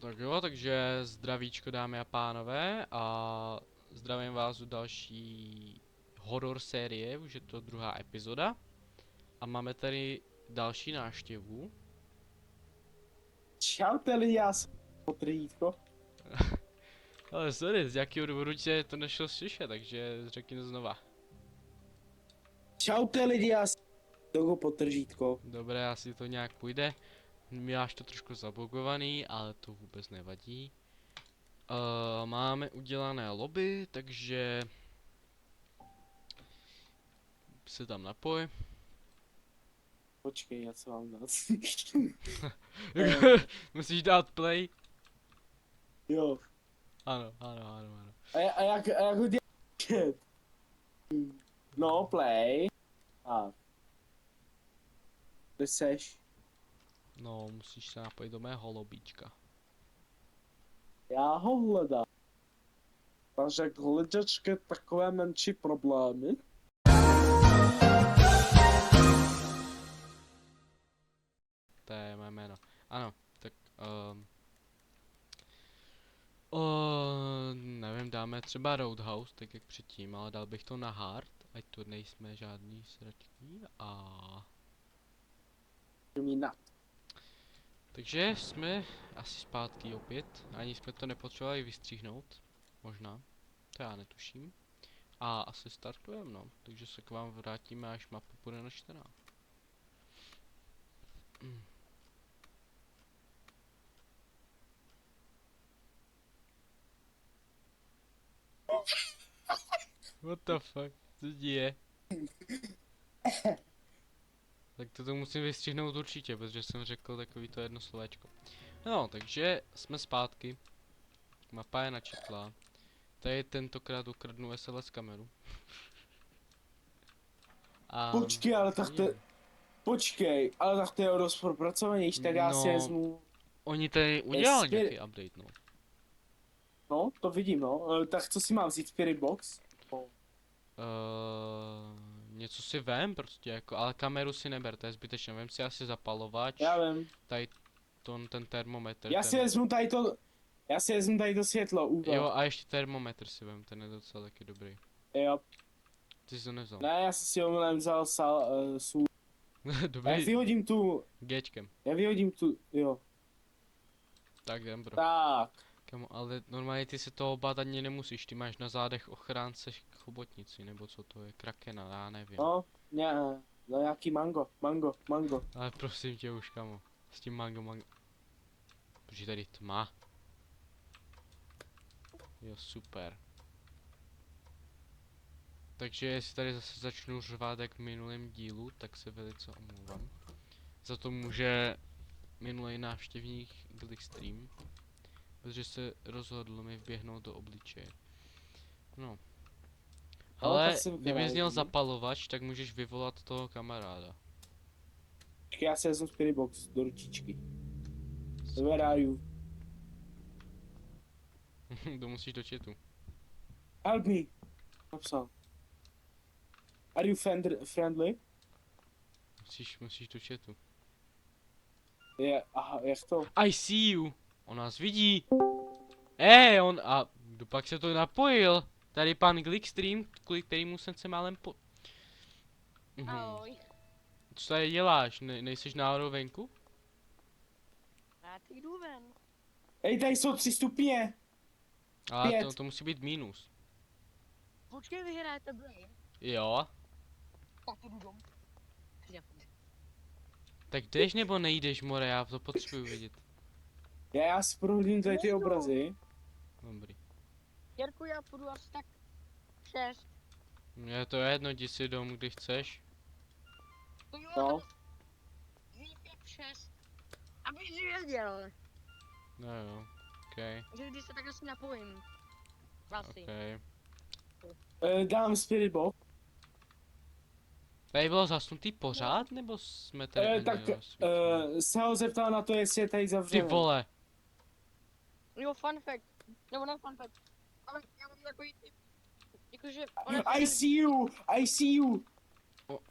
Tak jo, takže zdravíčko dámy a pánové a zdravím vás u další horor série, už je to druhá epizoda. A máme tady další návštěvu. Čaute lidi, já jsem Potrýtko. Ale sorry, z jakého důvodu tě to nešlo slyšet, takže řekni to znova. Čaute lidi, já jsem Dogo Potržítko. Dobré, asi to nějak půjde. Máš to trošku zabugovaný, ale to vůbec nevadí. Máme udělané lobby, takže se tam napoj. Počkej, já co mám dát? Musíš dát play. Jo. Ano. A jak ho dělat? No, play. A. Kde seš? No, musíš se napojit do mého lobíčka. Já ho hledám. Takže k hledačke takové menší problémy. To je mé jméno. Ano, tak nevím, dáme třeba Roadhouse, tak jak předtím, ale dal bych to na hard, ať tu nejsme žádný sračky a... Takže jsme asi zpátky opět, ani jsme to nepotřebovali vystříhnout, možná, to já netuším. A asi startujeme, no, takže se k vám vrátíme, až mapa bude načtená. What the fuck, co se děje? Tak to musím vystřihnout určitě, protože jsem řekl takový to jedno slovéčko. No, takže jsme zpátky. Mapa je načetlá. Tady tentokrát ukradnu SLS kameru. A... Počkej, ale tak to... Počkej, ale tak to je dost propracovanější, tak já si No, vezmu... oni tady udělali Spirit- nějaký update, no. No, to vidím, no. Tak co si mám vzít, Spirit Box? Něco si vem prostě, jako, ale kameru si neber, to je zbytečné. Vem si asi zapalovač, Já vím. tady ten termometr. Já ten... si vezmu tady to... Já si vezmu tady to světlo, úva. Jo, a ještě termometr si vem, ten je docela taky dobrý. Jo. Ty jsi to nevzal. Ne, já jsem si omylem vzal sůl. Já Dobrý, vyhodím tu... Gčkem. Já vyhodím tu... Jo. Tak jdem, bro. Tak. Kamo, ale normálně ty se toho bát ani nemusíš, ty máš na zádech ochránce chobotnici, nebo co to je, krakena, já nevím. No, ne, no nějaký mango. Ale prosím tě už, kamo, s tím mango. Protože tady tma. Jo, super. Takže jestli tady zase začnu řvát jak v minulém dílu, tak se velice omlouvám. Za to může minulý návštěvník Glixstream, protože se rozhodl mi vběhnout do obličeje. No. Ale kdybys měl zapalovač, tak můžeš vyvolat toho kamaráda. Počkej, já si vezmu Spirit Box do ručičky. Where are you? To musíš do chatu. Help me. Napsal. Are you friendly? Musíš do chatu. Je, aha, jak to? I see you! On nás vidí! A kdo pak se to napojil? Tady pan Glixstream, kvůli kterému jsem se málem Ahoj. Co tady děláš? Nejseš náhodou venku? Já teď jdu ven. Ej, tady jsou 3 stupně. Ale 5. to musí být minus. Počkej, vyhrajete Blade. Jo? Tak jdu dom. Tak jdeš nebo nejdeš, more? Já to potřebuji vidět. Já si prohlídnu tady ty Nejdu. obrazy. Dobrý. Jirku, já půjdu asi tak 6. Je to jedno, jdi si domů, když chceš. To jo, No. 6. Aby jsi věděl, No jo, okej, že když se tak asi napojím. Asi. okej. Dám Spirit Box. Tady bylo zasnutý pořád, nebo jsme tady ani Tak rozsvítili? se ho zeptal na to, jestli je tady Ty zavřené. vole! Jo, fun fact. Nebo ne fun fact. Ale já mám takový typ. Jakože... I see you.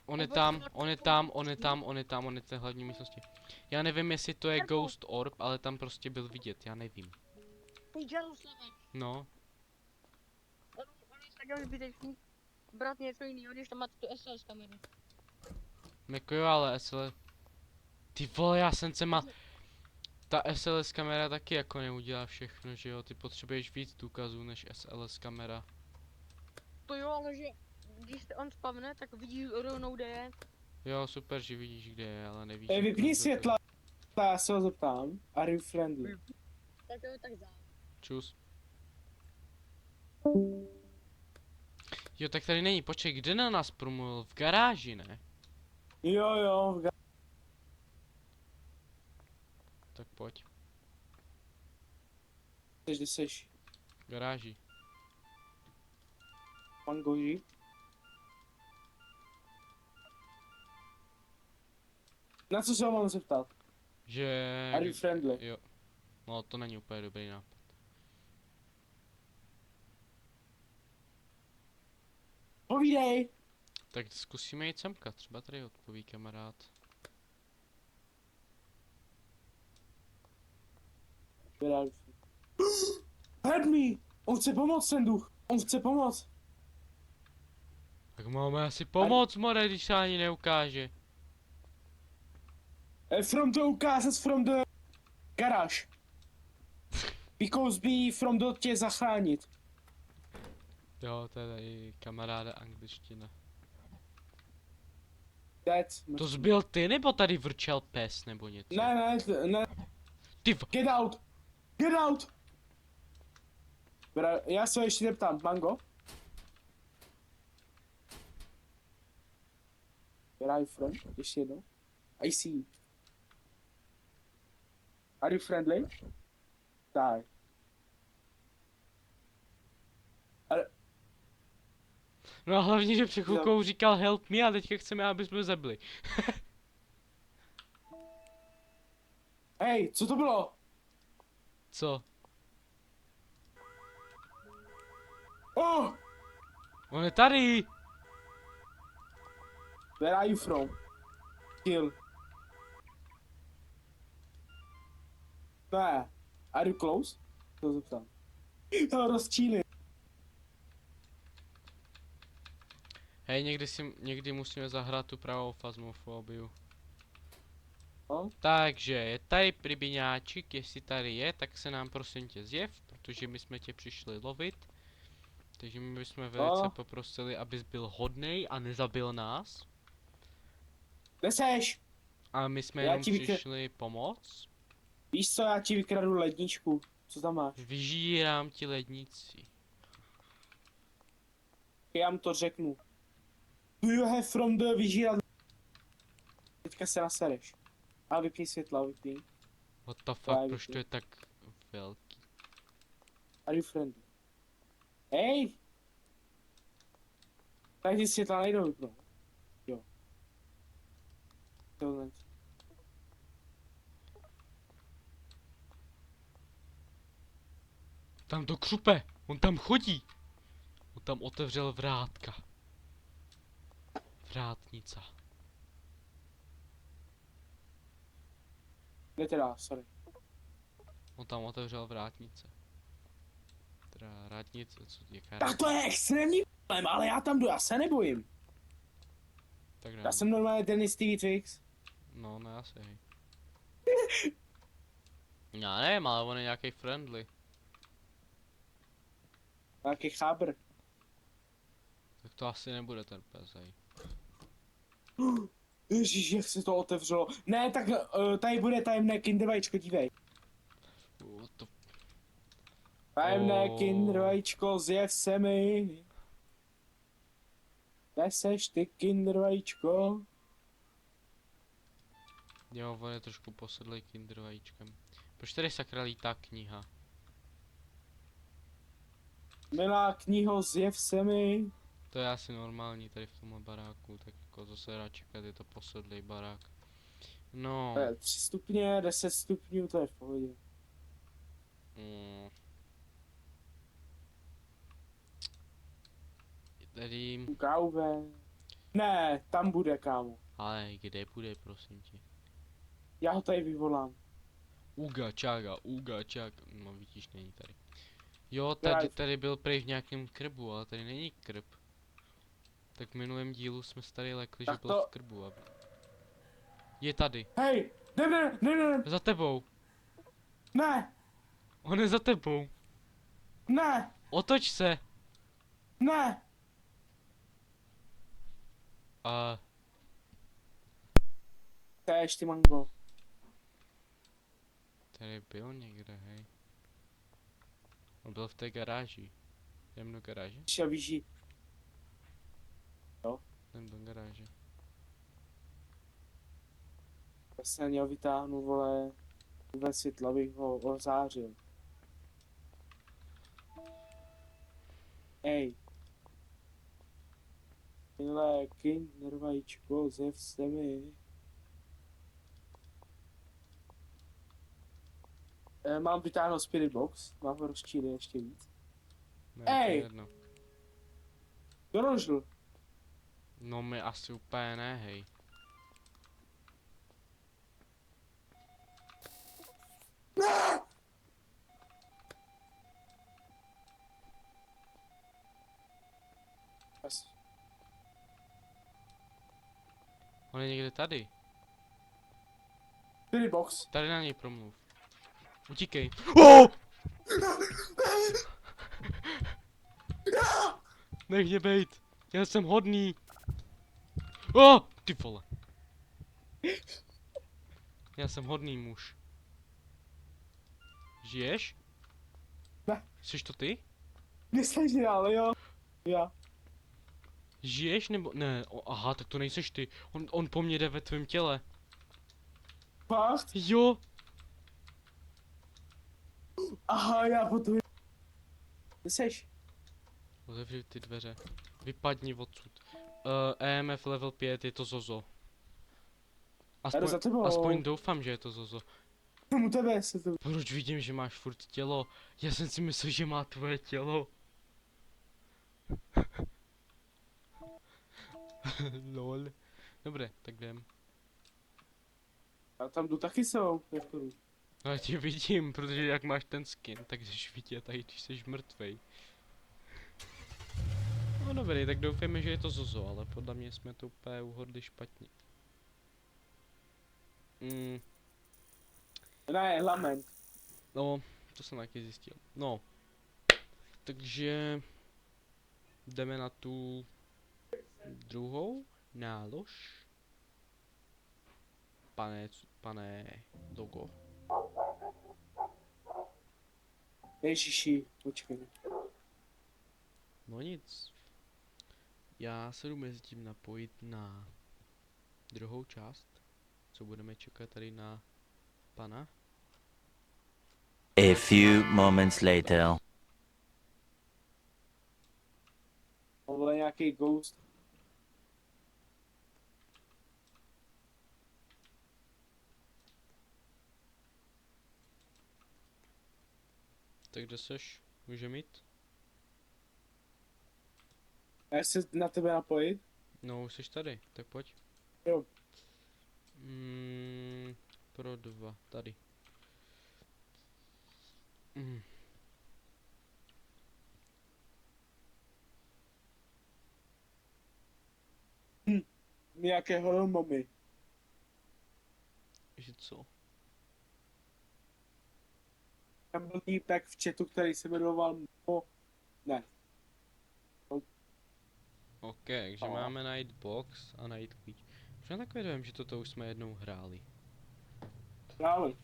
On je tam, on je tam, on je tam, on je tam, on je v té hlavní místnosti. Já nevím, jestli to je Ghost Orb, ale tam prostě byl vidět, já nevím. Ty Jerusalem. No, On je tak zbytečný. Brát něco jiného, když tam máte tu SLS kameru. jako jo, ale SL... Ty vole, já jsem se mal... Ta SLS kamera taky jako neudělá všechno, že jo? Ty potřebuješ víc důkazů než SLS kamera. To jo, ale že když se on spavne, tak vidíš rovnou, kde je. Jo, super, že vidíš, kde je, ale nevíš... Ej, jako, vypni kdo to- světla. Já se ho zeptám. Are you friendly? Tak jo, tak dá. Čus. Jo, tak tady není, počkej, kde na nás promluvil? V garáži, ne? Jo, Tak pojď. kde seš? V garáži. Mangoži? Na co se ho mám zeptat? Že... Are you friendly? Jo. No, to není úplně dobrý nápad. Povídej! Tak zkusíme jít semka, třeba tady odpoví kamarád. Help me! On chce pomoct, ten duch! On chce pomoct! Tak máme asi pomoct, more, když se ani neukáže. From the ukázat from the garage. Because be from the tě zachránit. Jo, to je tady kamaráda angličtina. That. To zbyl ty, nebo tady vrčel pes, nebo něco? Ne. Ty Get out! Get out! Já se ho ještě zeptám, Mango? Where are you from? Ještě jednou. I see you. Are you friendly? Tak. No a hlavně, že před chvilkou říkal help me a teďka chceme, aby jsme ho zabili. Hej, co to bylo? Co? Oh! On je tady! Where are you from? Kill. Ne. Are you close? To zeptám. To rozčíli. Hej, někdy musíme zahrát tu pravou fazmofobiu. No? Takže, je tady pribiňáčik, jestli tady je, tak se nám prosím tě zjev, protože my jsme tě přišli lovit. Takže my bychom velice No. poprosili, abys byl hodnej a nezabil nás. Kde seš? A my jsme Já jenom ti přišli pomoct. Víš co, já ti vykradu ledničku. Co tam máš? Vyžírám ti lednici. Já mu to řeknu. Do you have from the vyžírat? Teďka se nasereš. A vypni světla, vypni. What the fuck, Právě proč to. to je tak velký? Are you friendly? Hej! Tak ty světla nejdou vypnout. Jo. Tohle. Tam to křupe, on tam chodí. On tam otevřel vrátka. Vrátnica. Kde teda, sorry. On tam otevřel vrátnice. Teda vrátnice, co jaká Tak to je extrémní problém, ale já tam jdu, já se nebojím. Tak Já jsem normálně Dennis TV Twix. No, ne asi, hej. Já nevím, ale on je nějaký friendly. Nějaký chábr. Tak to asi nebude ten pes, hej. Ježíš, jak se to otevřelo. Ne, tak tady bude tajemné kindervajíčko, dívej. What the Tajemné Oh. kindervajíčko, zjev se mi. Kde seš ty kindervajíčko? Jo, on je trošku posedlej kinder vajíčkem. Proč tady sakra lítá kniha? Milá kniho, zjev se mi. To je asi normální tady v tomhle baráku, tak jako to se dá čekat, je to posedlej barák. No, 3 stupně, 10 stupňů, to je v pohodě. mm. Je tady, Káve. Ne, tam bude, kámo. Ale kde bude, prosím tě? Já ho tady vyvolám. Uga čaga. No vidíš, není tady. Jo, Drive. tady byl prej v nějakém krbu, ale tady není krb. Tak v minulém dílu jsme se tady lekli, že Tak byl to- v krbu. Je tady. Hej, ne, Za tebou. ne, On je za tebou. ne, Otoč se. ne. A To je ještě mango. tady byl někde, hej. On byl v té garáži. Jdem do garáže? Šel vyžít. Jdem do garáže. Já se na něho vytáhnu, vole, ve světlo, abych ho ozářil. Ej. Milé kindervajíčko, zevste mi. Mám vytáhnout spirit box, mám ho rozčílit ještě víc. Ne, to je Ej! jedno. Dorožil. No my asi úplně ne, hej. On je někde tady. Spirit box. Tady na něj promluv. Utíkej. Oh! Nech mě bejt. Já jsem hodný. Oh! Ty vole. Já jsem hodný muž. Žiješ? Ne. Jsi to ty? Nesnaží, ale jo. Já. Žiješ nebo... Ne, aha, tak to nejseš ty. On po mně jde ve tvém těle. Fakt? Jo! Aha, já potom. Kde seš? Otevři ty dveře. Vypadni odsud. EMF level 5 je to Zozo. Já jdu za tebou. Aspoň doufám, že je to Zozo. U tebe se to... Proč vidím, že máš furt tělo? Já jsem si myslel, že má tvoje tělo. Lol. Dobré, tak jdem. A tam jdu taky jsou. Jako... No já tě vidím, protože jak máš ten skin, tak jsi vidět tady, když jsi mrtvej. No dobrý, tak doufejme, že je to Zozo, ale podle mě jsme to úplně uhodli špatně. Ne, lament. No, to jsem taky zjistil. No. Takže jdeme na tu druhou nálož. Pane Dogo. Ježiši, počkej. No nic. Já se jdu mezi tím napojit na druhou část. Co budeme čekat tady na pana. A few moments later. Tohle je nějaký ghost. Tak kde seš? Může mít? Já se na tebe napojit? No, už jsi tady, tak pojď. Jo. Pro 2, tady. Nějaké hormomy. Že co? Tam byl týpek v chatu, který se jmenoval Ne. OK, takže No. máme najít box a najít klíč. Už já takové vím, že toto už jsme jednou hráli. Právě.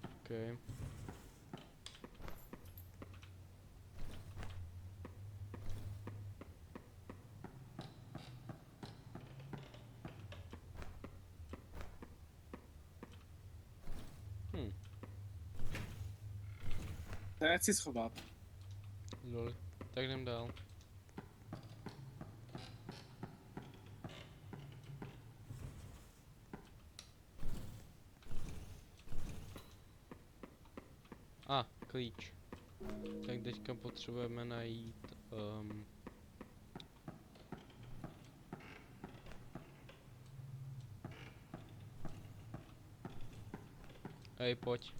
OK. To nechci schovat. Lol. Tak jdem dál. Klíč. Tak teďka potřebujeme najít Hej, pojď.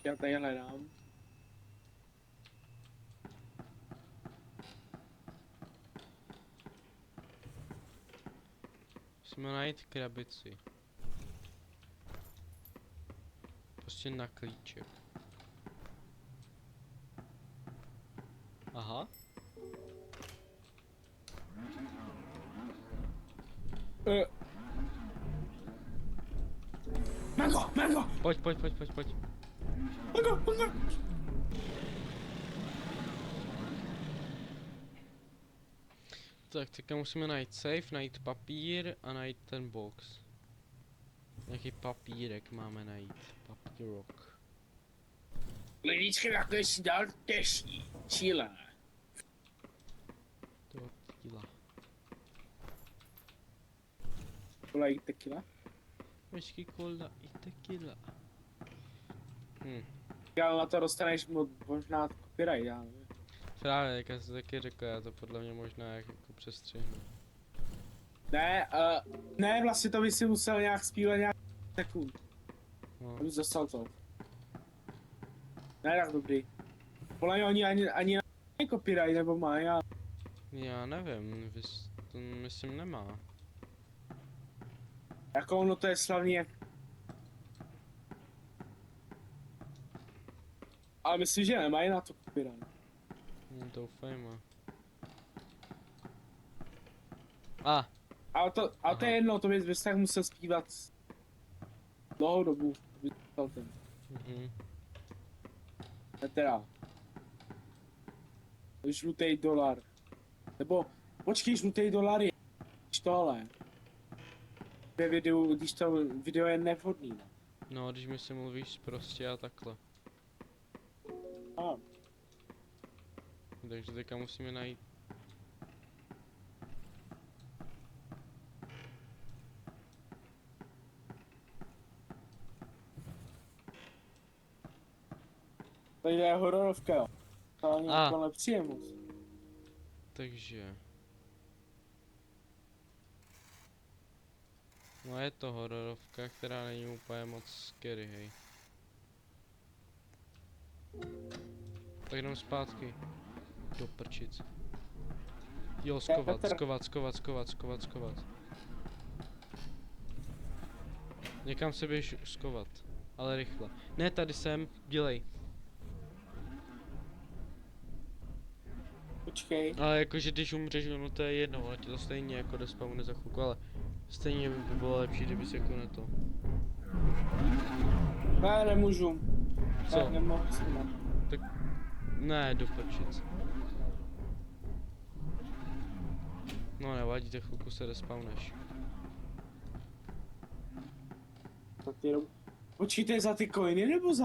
Já tady hledám. Musíme najít krabici. Prostě na klíček. Aha. Mango, mango, Pojď, pojď, pojď, pojď, pojď. mango, mango. Tak, teďka musíme najít safe, najít papír a najít ten box. Jaký papírek máme najít? Papírok. Lidičky takhle si dal těžší. Číle. To tequila. Volají tequila. Whisky, cola i tequila. Ale na to dostaneš možná copyright, já nevím. Právě, jak já jsem taky řekl, já to podle mě možná jako přestřihnu. Ne, ne, vlastně to by si musel nějak zpívat nějak sekund. No. Abys dostal to. Ne, tak dobrý. Podle mě oni ani na copyright, nebo mají, ale... Já nevím, to myslím nemá. Jako ono to je slavný jak... Ale myslím, že nemají na to copyright. Doufejme. A, Ale to Aha. je jedno, to bys tak musel zpívat dlouhou dobu, abys dostal ten. Ne teda. Žlutý dolar. Nebo, počkej, žlutý dolar je tohle. Ve videu, když to video je nevhodný. Ne? no, když mi se mluvíš prostě a takhle. A, Takže teďka musíme najít. tady je hororovka, jo. To ani A. jako nepřijde moc. Takže. No je to hororovka, která není úplně moc scary, hej. Tak jdem zpátky. Do prčic. Jo, skovat, Petr. skovat. Někam se běž skovat. Ale rychle. Ne, tady jsem, dělej. Počkej. Ale jakože když umřeš, no to je jedno, ale ti to stejně jako despawne za chvilku, ale stejně by bylo lepší, kdyby se jako na to. Ne, nemůžu. Co? Ne, nemohu si ne. Ne, do prčic. No nevadí, tak chvilku se respawneš. Počítej za ty coiny nebo za...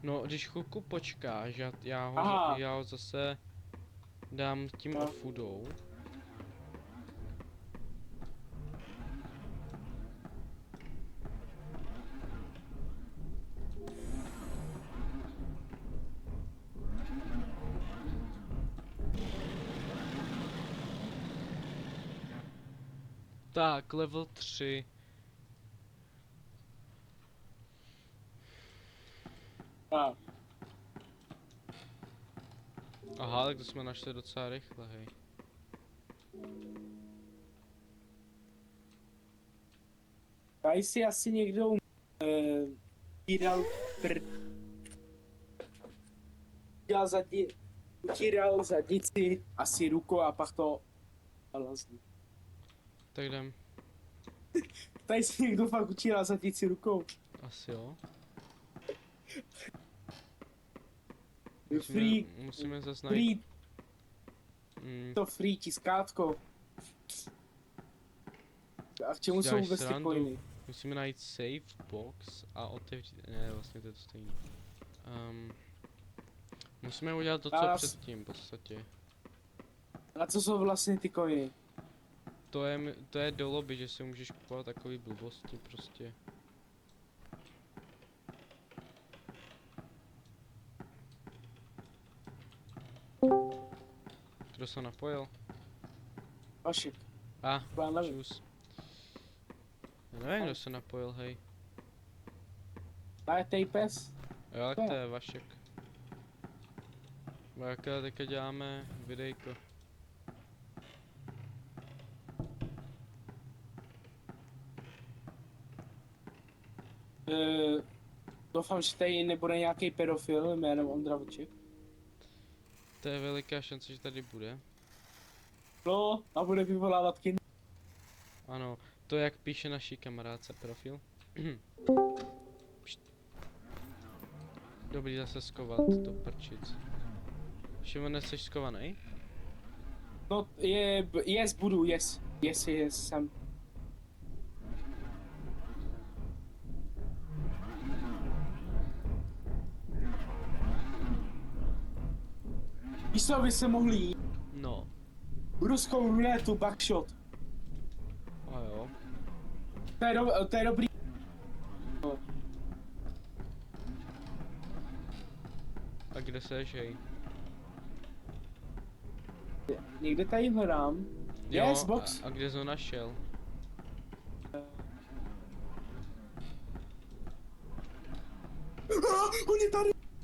No, když chvilku počkáš, Aha. já ho zase dám tím No. offudou. Tak, level 3. A, Aha, tak to jsme našli docela rychle, hej. tady si asi někdo utíral utíral zadnici asi rukou a pak to nalazní. Tak jdem. Tady si někdo fakt utíral zadnici rukou. Asi jo. Free, Musíme zase najít. free, to free tiskátko. A k čemu jsou Děláš vůbec ty srandu? coiny? Musíme najít safe box a otevřít. Ne, vlastně to je to stejné. Musíme udělat to, co A předtím, v podstatě. A co jsou vlastně ty coiny? To je do lobby, že si můžeš kupovat takový blbosti prostě. Kdo se napojil? Vašek. A, Já nevím. čus. Já nevím, kdo se napojil, hej. Najetej pes. Jak Jo. to je, Vašek? Jaké teďka děláme videjko? Doufám, že tady nebude nějaký pedofil jménem Ondra Vlček. To je veliká šance, že tady bude. No, a bude vyvolávat kin. Ano, to jak píše naší kamarádce profil. Pšt. Dobrý zase skovat do prčic. Šimon, nejsi skovaný? No, budu, yes, jsem. Víš co, by se mohli jít? No. Ruskou ruletu, backshot. A jo. To je dobrý. A kde seš, hej? Někde tady hledám. Yes, Jo, box. a kde jsi ho našel?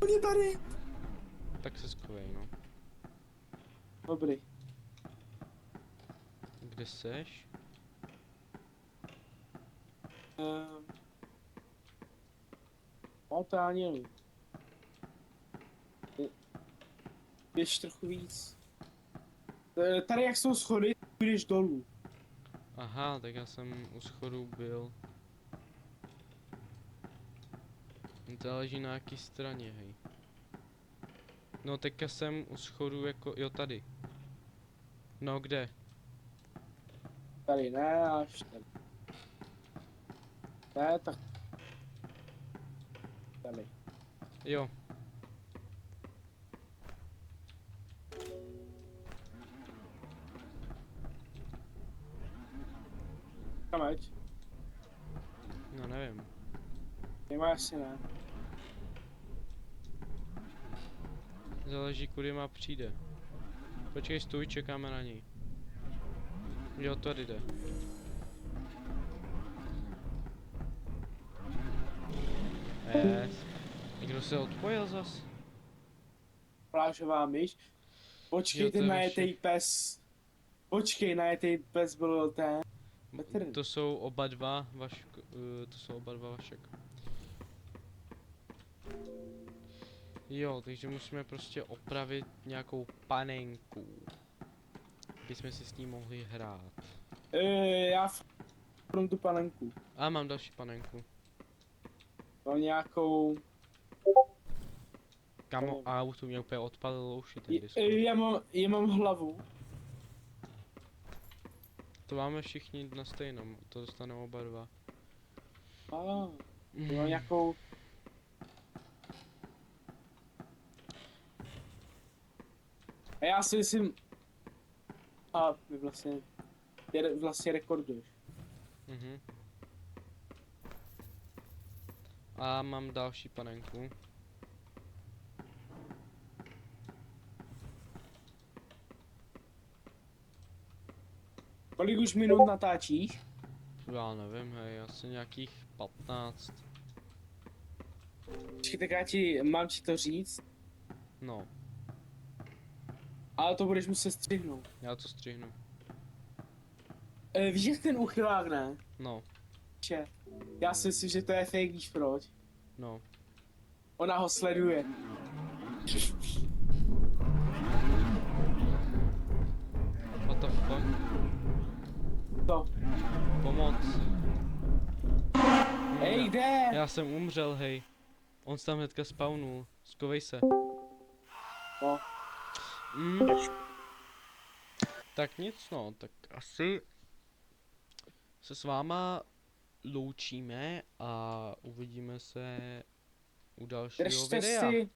On je tady. Tak se skovej, no. Dobrý. Kde seš? No to ani nevím. Běž trochu víc. Tady jak jsou schody, půjdeš dolů. Aha, tak já jsem u schodů byl. To leží na jaký straně, hej. No teďka jsem u schodů jako, jo tady. No kde? Tady ne, až tady. Ne, tak. Tady. Jo. Kam ať? No nevím. Nemá asi ne. Záleží kudy má přijde. Počkej, stůj, čekáme na něj. Jo, tady jde. Yes. Někdo se odpojil zas? Plážová myš. Počkej, Jo, to ten je najetej pes. Počkej, najetej pes byl ten. Petr. To jsou oba dva, to jsou oba dva Vašek. Jo, takže musíme prostě opravit nějakou panenku. Aby jsme si s ní mohli hrát. Já mám tu panenku. A mám další panenku. Mám nějakou. Kamo, auto mě úplně odpalilo uši ten Discord. Já mám hlavu. To máme všichni na stejnom, to dostaneme oba dva. Já mám nějakou. A já si myslím. Vy vlastně rekorduješ. Mhm. A mám další panenku. Kolik už minut natáčíš? Já nevím, hej, asi nějakých 15. Počkej, tak mám ti to říct, No, ale to budeš muset střihnout. já to střihnu. Víš, jak ten uchylák, ne? No, Če. Já si myslím, že to je fake, víš proč? no. Ona ho sleduje. What the fuck? To. Pomoc. Hej, kde? Já jsem umřel, hej. On se tam hnedka spawnul. Skovej se. No. Tak nic no, tak asi se s váma loučíme a uvidíme se u dalšího Držte videa. si